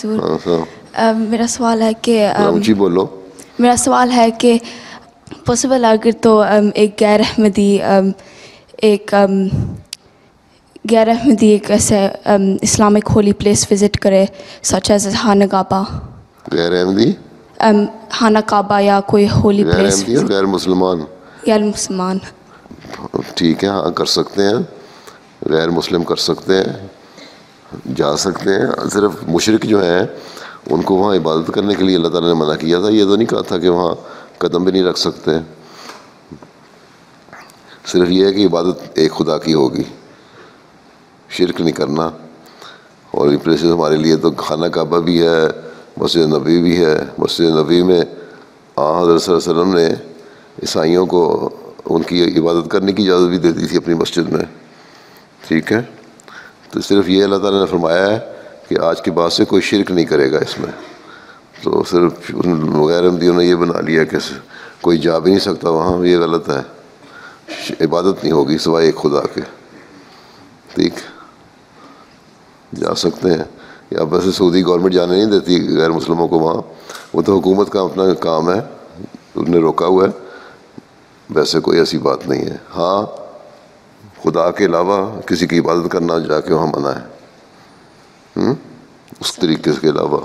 حضور. میرا سوال ہے کہ اونچی بولو. میرا سوال ہے کہ پاسبل اگر تو ایک غیر احمدی ایک ایسے اسلامک ہولی پلیس وزٹ کرے سچ ایز خانہ کعبہ. غیر احمدی خانہ کعبہ یا کوئی ہولی غیر پلیس. احمدی اور غیر مسلمان. غیر مسلمان. ٹھیک ہے، ہاں کر سکتے ہیں. غیر مسلم کر سکتے ہیں، جا سکتے ہیں. صرف مشرک جو ہیں ان کو وہاں عبادت کرنے کے لیے اللہ تعالیٰ نے منع کیا تھا. یہ تو نہیں کہا تھا کہ وہاں قدم بھی نہیں رکھ سکتے. صرف یہ ہے کہ عبادت ایک خدا کی ہوگی، شرک نہیں کرنا. اور یہ پلیسز ہمارے لیے تو خانہ کعبہ بھی ہے، مسجد نبوی بھی ہے. مسجد نبوی میں حضرت صلی اللہ علیہ وسلم نے عیسائیوں کو ان کی عبادت کرنے کی اجازت بھی دے دی تھی اپنی مسجد میں. ٹھیک ہے، تو صرف یہ اللہ تعالیٰ نے فرمایا ہے کہ آج کے بعد سے کوئی شرک نہیں کرے گا اس میں. تو صرف غیر احمدیوں نے یہ بنا لیا کہ کوئی جا بھی نہیں سکتا وہاں. یہ غلط ہے، عبادت نہیں ہوگی سوائے ایک خدا کے. ٹھیک، جا سکتے ہیں. یا ویسے سعودی گورنمنٹ جانے نہیں دیتی غیر مسلموں کو وہاں، وہ تو حکومت کا اپنا کام ہے، انہوں نے روکا ہوا ہے. ویسے کوئی ایسی بات نہیں ہے. ہاں خدا کے علاوہ کسی کی عبادت کرنا جا کے وہاں منع ہے، اس طریقے کے علاوہ.